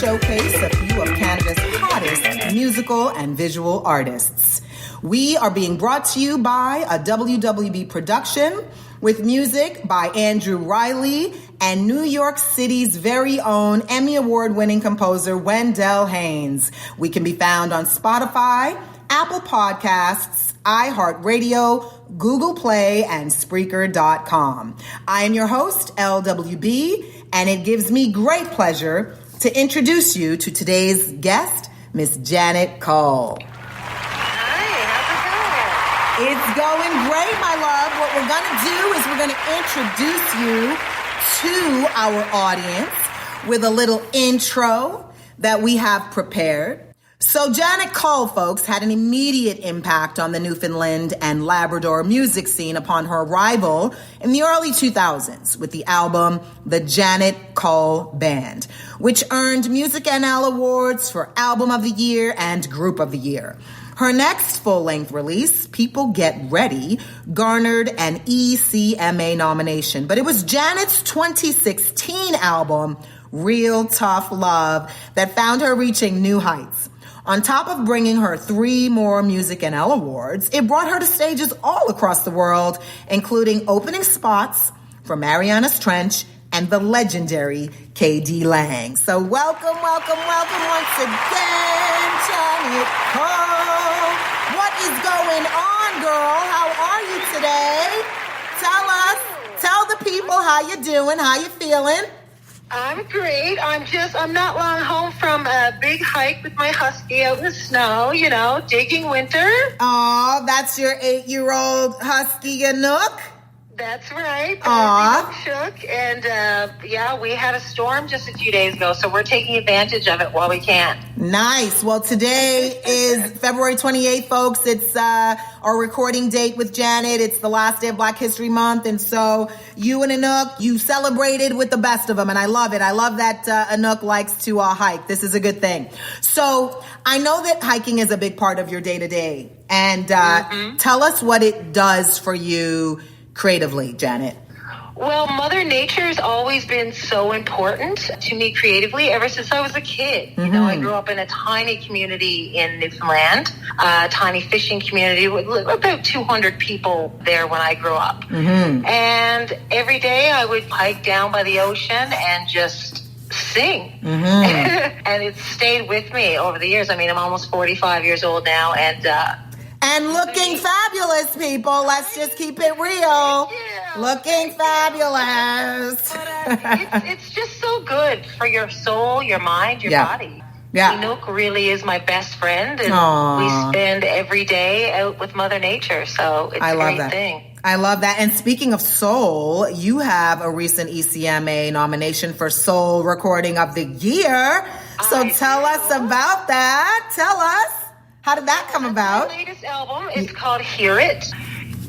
Showcase a few of Canada's hottest musical and visual artists. We are being brought to you by a WWB production with music by Andrew Riley and New York City's very own Emmy Award-winning composer Wendell Haynes. We can be found on Spotify, Apple Podcasts, iHeartRadio, Google Play, and Spreaker.com. I am your host, LWB, and it gives me great pleasure to introduce you to today's guest, Miss Janet Cull. Hi, how's it going? It's going great, my love. What we're going to do is we're going to introduce you to our audience with a little intro that we have prepared. So Janet Cull, folks, had an immediate impact on the Newfoundland and Labrador music scene upon her arrival in the early 2000s with the album The Janet Cull Band, which earned MusicNL awards for Album of the Year and Group of the Year. Her next full-length release, People Get Ready, garnered an ECMA nomination, but it was Janet's 2016 album, Real Tough Love, that found her reaching new heights. On top of bringing her 3 more MusicNL awards, it brought her to stages all across the world, including opening spots for Marianas Trench and the legendary K.D. Lang. So welcome once again, Janet Cull. What is going on, girl? How are you today? Tell the people how you doing, how you feeling. I'm great. I'm not long home from a big hike with my husky out in the snow, digging winter. Oh, that's your 8-year-old husky Anook? That's right. Aww. Shook. And, we had a storm just a few days ago, so we're taking advantage of it while we can. Nice. Well, today is February 28th, folks. It's our recording date with Janet. It's the last day of Black History Month. And so you and Anook, you celebrated with the best of them. And I love it. I love that Anook likes to hike. This is a good thing. So I know that hiking is a big part of your day-to-day. And tell us what it does for you creatively, Janet. Well, Mother Nature's always been so important to me creatively ever since I was a kid. Mm-hmm. I grew up in a tiny community in Newfoundland, a tiny fishing community with about 200 people there when I grew up. Mm-hmm. And every day I would hike down by the ocean and just sing. Mm-hmm. And it's stayed with me over the years. I mean, I'm almost 45 years old now, and looking fabulous, people. Let's just keep it real. Looking fabulous. But, it's just so good for your soul, your mind, your body. Yeah. Anook really is my best friend, and we spend every day out with Mother Nature, so it's a great thing. I love that. And speaking of soul, you have a recent ECMA nomination for Soul Recording of the Year. So tell us about that. Tell us. How did that come about? My latest album is called Hear It.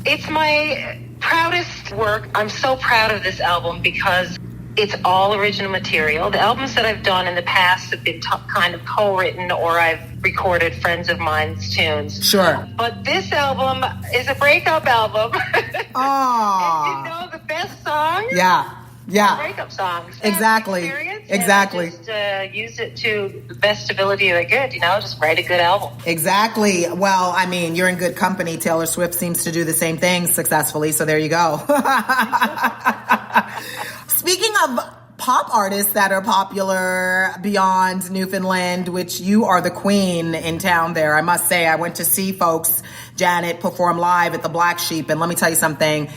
It's my proudest work. I'm so proud of this album because it's all original material. The albums that I've done in the past have been kind of co-written, or I've recorded friends of mine's tunes. Sure. But this album is a breakup album. Oh. And you know the best song? Yeah. Breakup songs. Exactly. Just use it to the best ability that I could, just write a good album. Exactly. Well, I mean, you're in good company. Taylor Swift seems to do the same thing successfully, so there you go. Speaking of pop artists that are popular beyond Newfoundland, which you are the queen in town there, I must say, I went to see folks, Janet, perform live at the Black Sheep, and let me tell you something.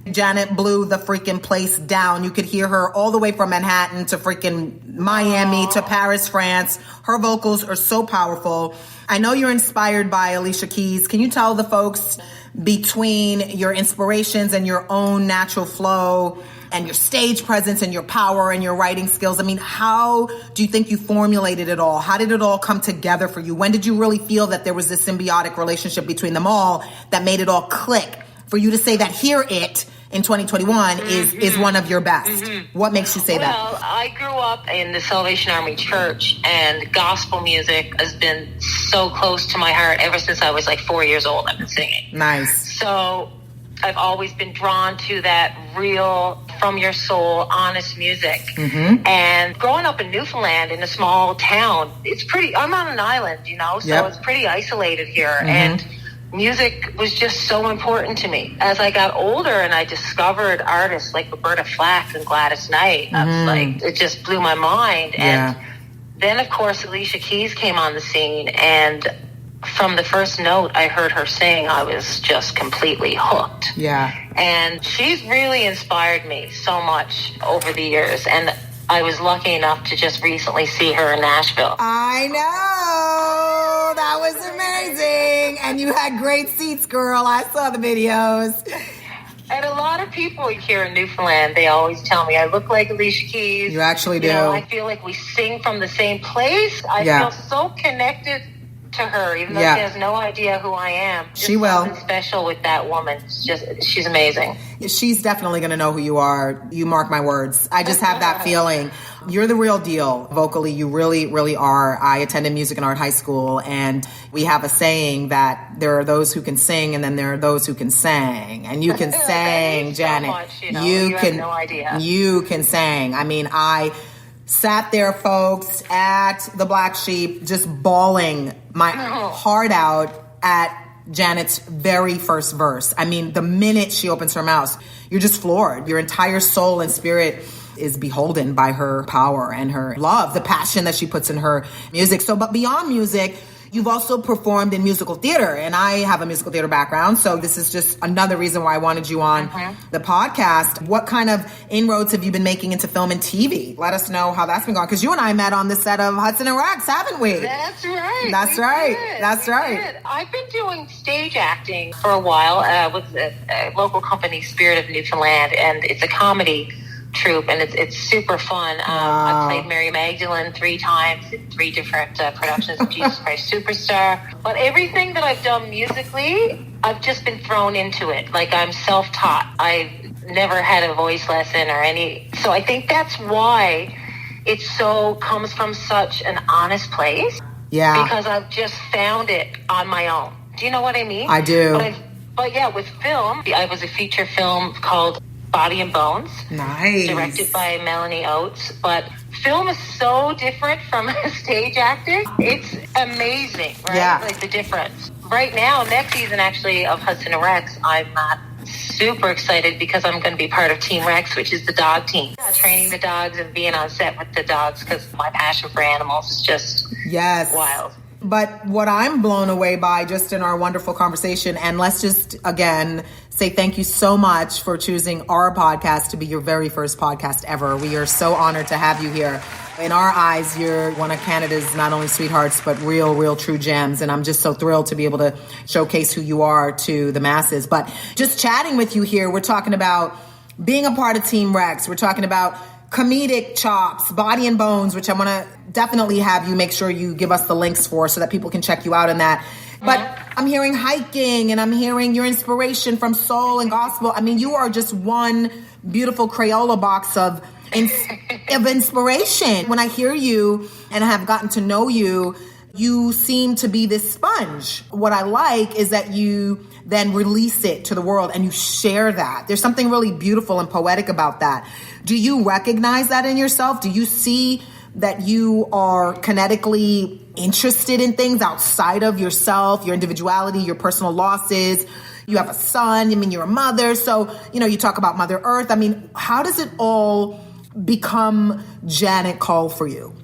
Janet blew the freaking place down. You could hear her all the way from Manhattan to freaking Miami to Paris, France. Her vocals are so powerful. I know you're inspired by Alicia Keys. Can you tell the folks between your inspirations and your own natural flow and your stage presence and your power and your writing skills? I mean, how do you think you formulated it all? How did it all come together for you? When did you really feel that there was this symbiotic relationship between them all that made it all click for you to say that Hear It in 2021 is one of your best? What makes you say that? Well, I grew up in the Salvation Army Church, and gospel music has been so close to my heart ever since I was like 4 years old. I've been singing. Nice. So I've always been drawn to that real, from your soul, honest music. And growing up in Newfoundland, in a small town, I'm on an island, so it's pretty isolated here. And music was just so important to me. As I got older and I discovered artists like Roberta Flack and Gladys Knight, I was like, it just blew my mind. And then, of course, Alicia Keys came on the scene, and from the first note I heard her sing, I was just completely hooked. Yeah. And she's really inspired me so much over the years. And I was lucky enough to just recently see her in Nashville. I know. That was amazing. And you had great seats, girl. I saw the videos. And a lot of people here in Newfoundland, they always tell me I look like Alicia Keys. You actually do. I feel like we sing from the same place. I feel so connected to her, even though she has no idea who I am. She will. Something special with that woman. She's amazing. She's definitely going to know who you are. You mark my words. I just have that feeling. You're the real deal. Vocally, you really, really are. I attended music and art high school, and we have a saying that there are those who can sing, and then there are those who can sing. And you can sing, Janet. So much, you have no idea. You can sing. I mean, I sat there, folks, at the Black Sheep, just bawling my heart out at Janet's very first verse. I mean, the minute she opens her mouth, you're just floored. Your entire soul and spirit is beholden by her power and her love, the passion that she puts in her music. So, but beyond music, you've also performed in musical theater, and I have a musical theater background, so this is just another reason why I wanted you on the podcast. What kind of inroads have you been making into film and TV? Let us know how that's been going, because you and I met on the set of Hudson and Rex, haven't we? That's right. That's right. That's right. I've been doing stage acting for a while with a local company, Spirit of Newfoundland, and it's a comedy troupe, and it's super fun. I've played Mary Magdalene 3 times in 3 different productions of Jesus Christ Superstar. But everything that I've done musically, I've just been thrown into it. Like, I'm self-taught. I've never had a voice lesson or any. So I think that's why it comes from such an honest place. Yeah. Because I've just found it on my own. Do you know what I mean? I do. But yeah, with film, I was a feature film called Body and Bones. Nice. Directed by Melanie Oates. But film is so different from stage acting. It's amazing, right? Yeah. Like the difference. Right now, next season actually of Hudson and Rex, I'm not super excited because I'm going to be part of Team Rex, which is the dog team. Training the dogs and being on set with the dogs, because my passion for animals is just wild. But what I'm blown away by just in our wonderful conversation, and let's just, again, say thank you so much for choosing our podcast to be your very first podcast ever. We are so honored to have you here. In our eyes, you're one of Canada's not only sweethearts, but real true gems. And I'm just so thrilled to be able to showcase who you are to the masses. But just chatting with you here, we're talking about being a part of Team Rex. We're talking about comedic chops, Body and Bones, which I want to definitely have you make sure you give us the links for so that people can check you out in that. But I'm hearing hiking, and I'm hearing your inspiration from soul and gospel. I mean, you are just one beautiful Crayola box of inspiration. When I hear you and have gotten to know you, you seem to be this sponge. What I like is that you then release it to the world and you share that. There's something really beautiful and poetic about that. Do you recognize that in yourself? Do you see that you are kinetically interested in things outside of yourself, your individuality, your personal losses? You have a son. I mean, you're a mother. So, you talk about Mother Earth. I mean, how does it all become Janet Cull for you?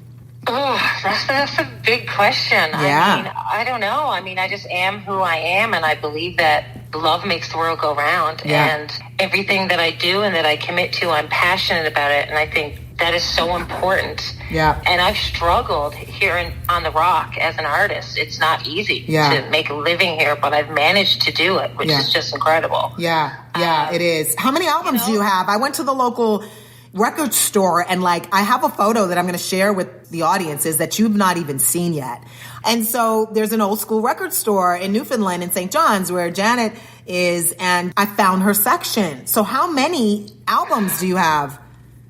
Oh, that's a big question. Yeah. I mean, I don't know. I mean, I just am who I am, and I believe that love makes the world go round. Yeah. And everything that I do and that I commit to, I'm passionate about it. And I think that is so important. Yeah. And I've struggled here on the Rock as an artist. It's not easy to make a living here, but I've managed to do it, which is just incredible. Yeah, it is. How many albums do you have? I went to the local record store and I have a photo that I'm going to share with the audiences that you've not even seen yet. And so there's an old school record store in Newfoundland in St. John's where Janet is, and I found her section. So how many albums do you have?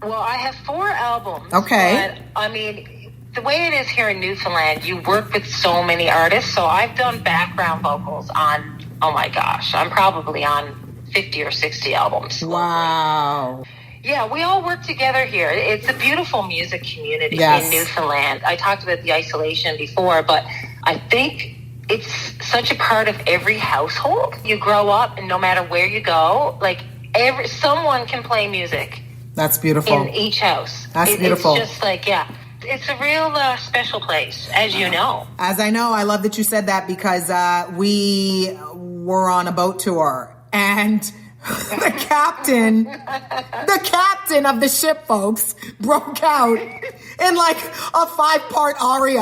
Well, I have 4 albums. Okay. But, I mean, the way it is here in Newfoundland, you work with so many artists. So I've done background vocals on, oh my gosh, I'm probably on 50 or 60 albums. Wow. Yeah, we all work together here. It's a beautiful music community in Newfoundland. I talked about the isolation before, but I think it's such a part of every household. You grow up, and no matter where you go, someone can play music. That's beautiful. In each house. That's beautiful. It's just it's a real special place, as you know. As I know, I love that you said that because we were on a boat tour and the captain of the ship, folks, broke out in a 5-part aria.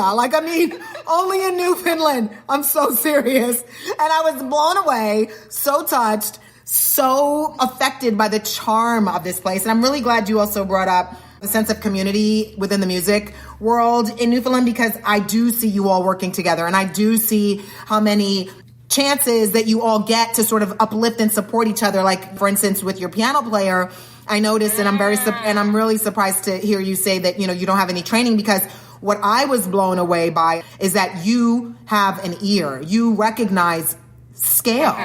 Only in Newfoundland. I'm so serious. And I was blown away, so touched, so affected by the charm of this place. And I'm really glad you also brought up the sense of community within the music world in Newfoundland, because I do see you all working together, and I do see how many chances that you all get to sort of uplift and support each other. For instance, with your piano player, I noticed, and I'm really surprised to hear you say that, you don't have any training, because what I was blown away by is that you have an ear. You recognize scale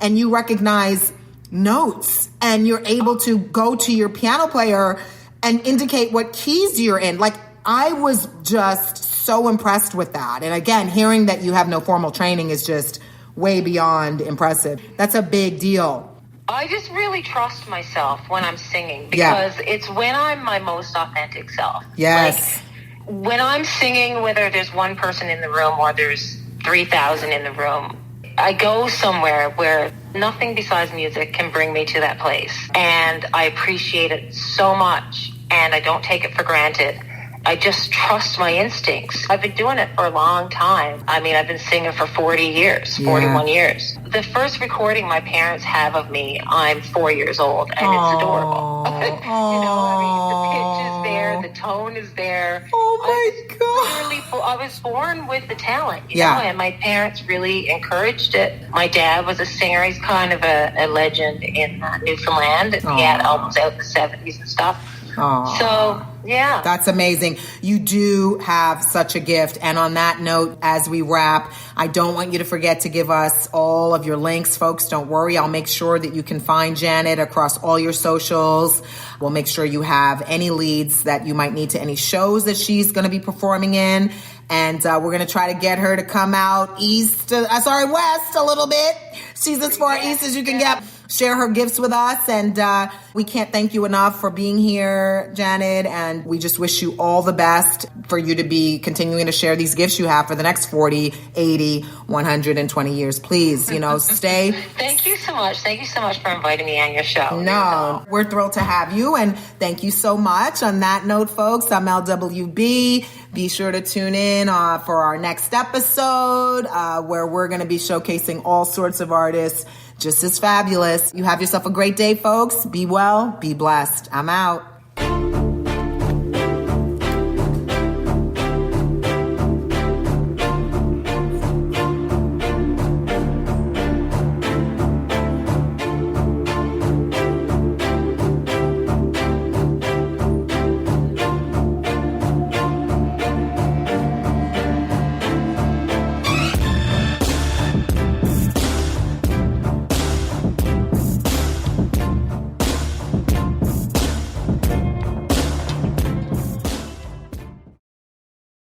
and you recognize notes, and you're able to go to your piano player and indicate what keys you're in. I was just so impressed with that. And again, hearing that you have no formal training is just way beyond impressive. That's a big deal. I just really trust myself when I'm singing, because it's when I'm my most authentic self. Yes. When I'm singing, whether there's one person in the room or there's 3,000 in the room, I go somewhere where nothing besides music can bring me to that place. And I appreciate it so much, and I don't take it for granted. I just trust my instincts. I've been doing it for a long time. I've been singing for 41 years. The first recording my parents have of me, I'm 4 years old, and it's adorable. The pitch is there, the tone is there. Oh my God. I was born with the talent, you know, and my parents really encouraged it. My dad was a singer. He's kind of a legend in Newfoundland. He had albums out in the 70s and stuff. Aww. So, yeah. That's amazing. You do have such a gift. And on that note, as we wrap, I don't want you to forget to give us all of your links, folks. Don't worry. I'll make sure that you can find Janet across all your socials. We'll make sure you have any leads that you might need to any shows that she's going to be performing in. And we're going to try to get her to come out west a little bit. She's as far east as you can get. Share her gifts with us. And we can't thank you enough for being here, Janet. And we just wish you all the best for you to be continuing to share these gifts you have for the next 40, 80, 120 years. Please, stay. Thank you so much. Thank you so much for inviting me on your show. No, we're thrilled to have you. And thank you so much. On that note, folks, I'm LWB. Be sure to tune in for our next episode where we're going to be showcasing all sorts of artists just as fabulous. You have yourself a great day, folks. Be well, be blessed. I'm out.